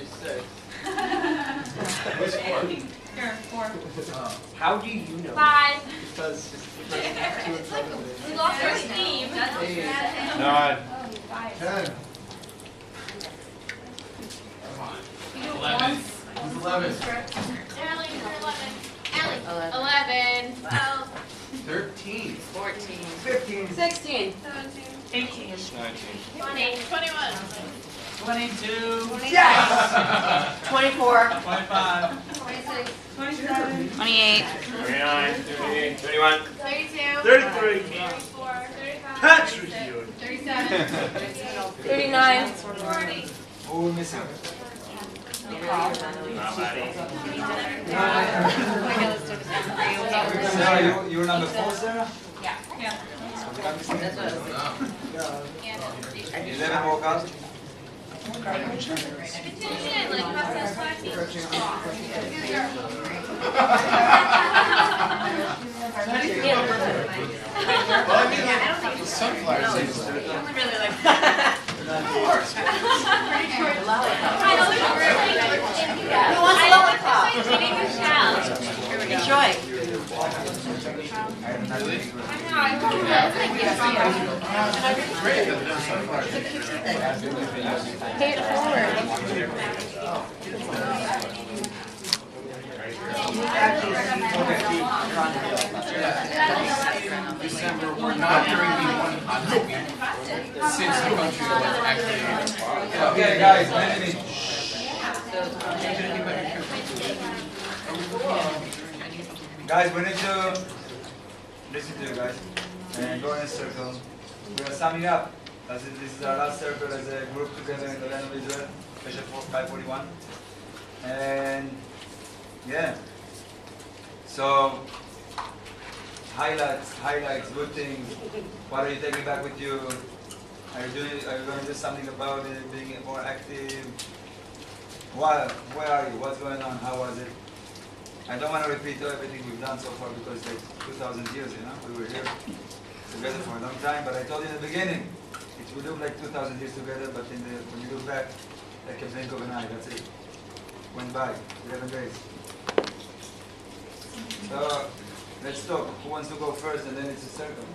6. Where's 4? Here, 4. How do you know? 5. Because It's like we lost our steam. 9. 5. 10. 11. Who's 11? Allie, you're 11. Allie. 11. 12. 13. 14. 15. 16. 17. 18. 19. 20. 21. 22. Yes! 24. 25. 26. 27. 28. 29. 30. 31. 32. 33. 34. 35. Patrick, 37. 39. 40. Oh, we're missing. Not bad. Sarah, you were number 4, Sarah? Yeah. Yeah. You never woke up? Continue, like, process 5 Well, I mean, the sunflower seeds. really like that. Who wants a lollipop? Enjoy. Really? I hope that's like Great that there's sunflower seeds. Pay it forward. December, we're not during the 100 week since the country was actually. Okay, guys, minute. Guys, we need to listen to you guys and go in a circle. We are summing up. This is our last circle as a group together in the land of Israel, Special 541. And yeah. So highlights, good things. What are you taking back with you? Are you going to do something about it, being more active? Where are you? What's going on? How was it? I don't want to repeat everything we've done so far because like 2,000 years, you know, we were here together for a long time. But I told you in the beginning, it will look like 2,000 years together, but when you look back, like a blink of an eye, that's it. Went by 11 days. So let's talk. Who wants to go first, and then it's a circle.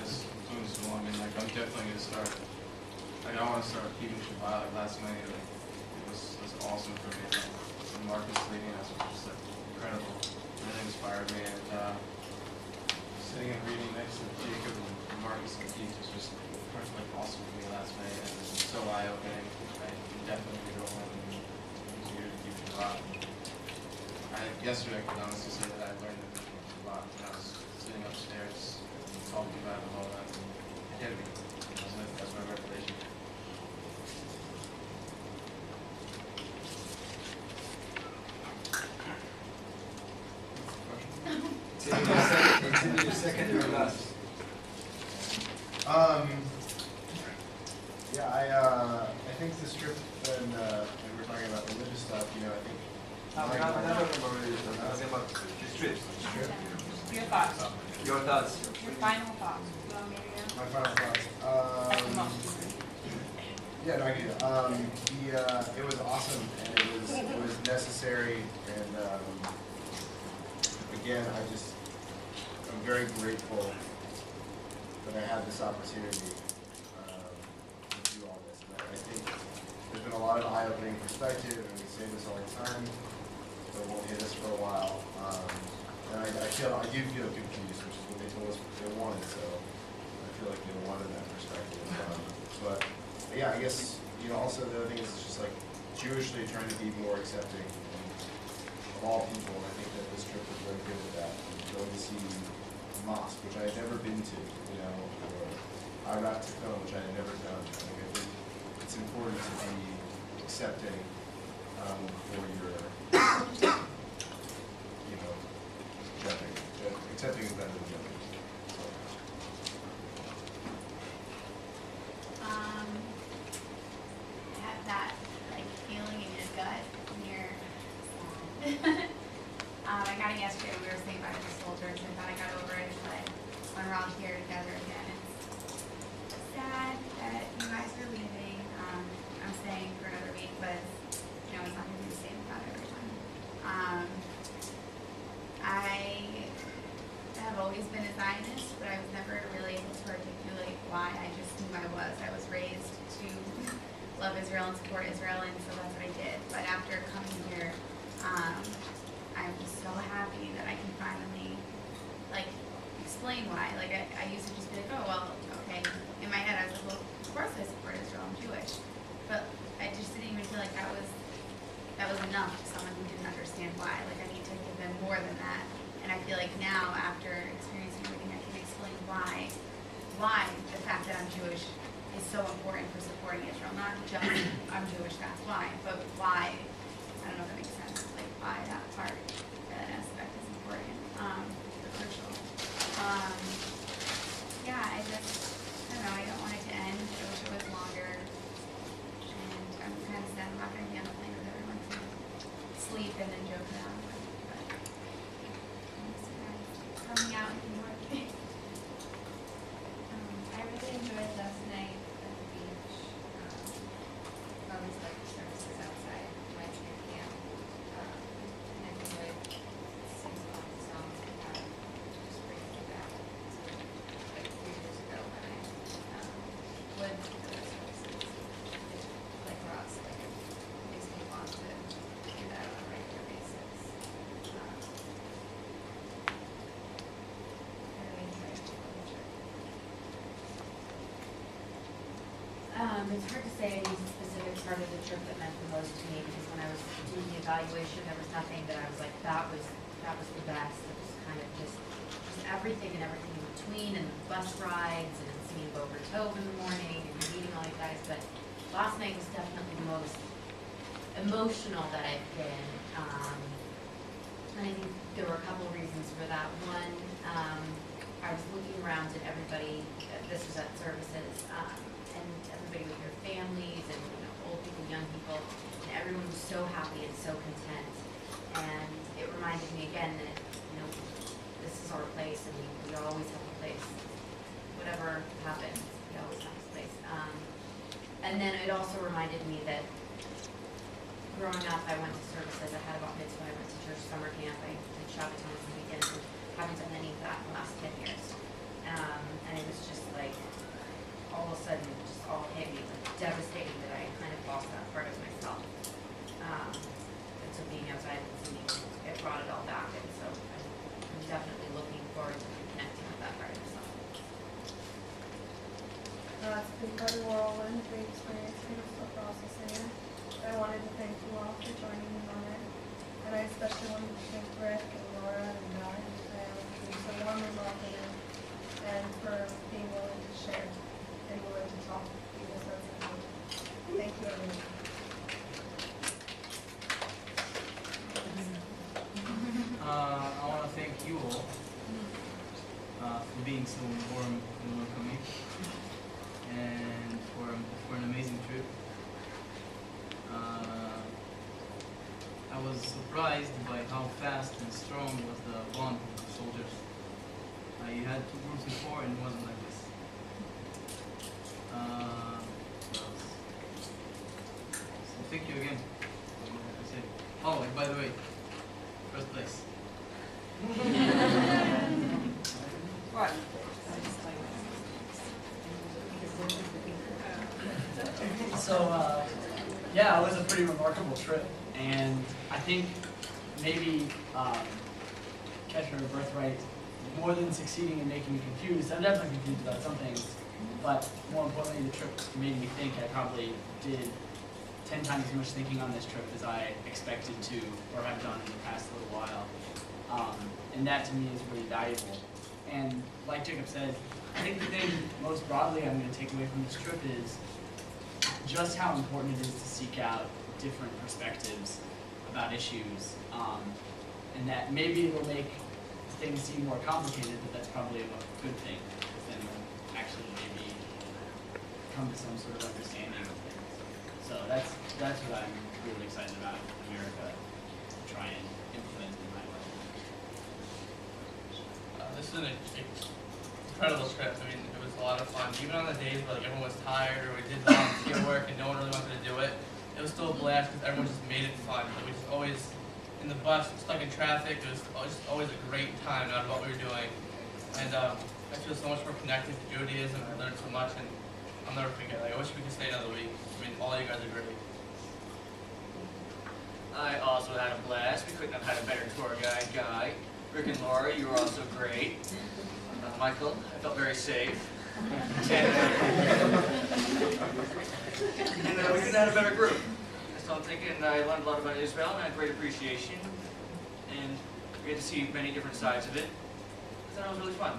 As soon as I mean, like, I'm definitely going to start. Like, I want to start keeping Shabbat. Like, last night, like, it was awesome for me. Like, and Marcus leading us was just like incredible. And it inspired me. And sitting and reading next to Jacob and Marcus and Keith was just like awesome for me last night. And it was so eye-opening. I definitely go home and use you to keep Shabbat. Yesterday, I could honestly say that I learned a lot when I was sitting upstairs talking about it all that. It hit me. That's my revelation. It's in your second or last. Yeah, I think this trip and we're talking about religious stuff, you know, I think. No, we're not talking about religion. We're talking about these trips. Your thoughts. Your thoughts. Your final thoughts. You want me to go? My final thoughts. Yeah, no, I do. It was awesome and it was necessary and again, I'm very grateful that I had this opportunity to do all this. And I think there's been a lot of eye-opening perspective, and we say this all the time, but it won't hit us for a while. And I do feel confused, which is what they told us they wanted. So I feel like they wanted that perspective. But yeah, I guess also the other thing is just like Jewishly trying to be more accepting of all people. And I think that this trip was very good with that. Going to see a mosque, which I had never been to, or Iraq Tacoma, which I had never done. I think it's important to be accepting for your, judging. Accepting is better than judging. Have that feeling in your gut when you're sad. I got it yesterday. We were saying about the soldiers, and thought I got over it when we're all here together again. It's sad that you guys are leaving. I'm staying for another week. love Israel and support Israel, and so that's what I did. But after coming here, I'm just so happy that I can finally, like, explain why. Like, I used to just be like, oh, well, okay. In my head, I was like, well, of course I support Israel, I'm Jewish. But I just didn't even feel like that was enough to someone who didn't understand why. Like, I need to give them more than that. And I feel like now, after experiencing everything, I can explain why the fact that I'm Jewish is so important for supporting Israel. Not just I'm Jewish, that's why, but why, I don't know if that makes sense, like why that part, that aspect is important, crucial. Yeah, I don't know, I don't want it to end. I wish it was longer. And I'm kind of sad I'm not going to be on the plane with everyone to sleep and then joke around. But I'm surprised. Coming out and working. I really enjoyed last night at the beach. I always like the services outside my camp. And I enjoyed singing a lot of songs about just bringing me back to like 3 years ago when I would do those services. Like Ross, like it makes me want to do that on a regular basis. I really enjoyed the trip. It's hard to say any specific part of the trip that meant the most to me, because when I was doing the evaluation, there was nothing that I was like, that was the best. It was kind of just everything and everything in between, and the bus rides, and seeing Boca Tove in the morning, and meeting all you guys. But last night was definitely the most emotional that I've been. And I think there were a couple of reasons for that. One, I was looking around at everybody, this was at services, and everybody with their families, and old people, young people, and everyone was so happy and so content. And it reminded me again that, this is our place, and we always have a place. Whatever happens, we always have a place. And then it also reminded me that growing up, I went to services. I had a bat mitzvah, I went to church summer camp, I did Shabbat on some weekends, and haven't done any of that in the last 10 years. And it was just like, all of a sudden, it just all hit me, like devastating that I kind of lost that part of myself. And so being outside and seeing it brought it all back, and so I'm definitely looking forward to connecting with that part of myself. It's been quite a whirlwind, great experience, and I'm still processing it. I wanted to thank you all for joining me on it. And I especially wanted to thank Rick and Laura and Guy and Sam for being so warmly welcoming and for being willing to share and willing to talk people sensitive. Thank you, everyone. I want to thank you all for being so warm and welcoming, and for an amazing trip. I was surprised by how fast and strong was the bond with the soldiers. I had 2 groups before and it wasn't like this. So thank you again. That's it. Oh, and by the way, first place. What? So, yeah, it was a pretty remarkable trip, and I think maybe Catcher or Birthright, more than succeeding in making me confused, I'm definitely confused about some things, but more importantly, the trip made me think. I probably did 10 times as much thinking on this trip as I expected to, or have done in the past little while, and that to me is really valuable. And like Jacob said, I think the thing most broadly I'm going to take away from this trip is just how important it is to seek out different perspectives about issues, and that maybe it'll make things seem more complicated, but that's probably a good thing, because then you'll actually maybe come to some sort of understanding of things. So that's what I'm really excited about in America, to try and implement in my life. This is an incredible trip. I mean, it was a lot of fun. Even on the days where everyone was tired or we did volunteer work and no one really wanted to do it, it was still a blast because everyone just made it fun. Like, we just always, in the bus, stuck in traffic, it was just always a great time no matter what we were doing. And I feel so much more connected to Judaism. I learned so much, and I'll never forget. Like, I wish we could stay another week. I mean, all you guys are great. I also had a blast. We couldn't have had a better tour guide, Guy. Rick and Laura, you were also great. Michael, I felt very safe. And we couldn't have had a better group. So I'm thinking I learned a lot about Isabel and I had great appreciation. And we had to see many different sides of it. I thought it was really fun.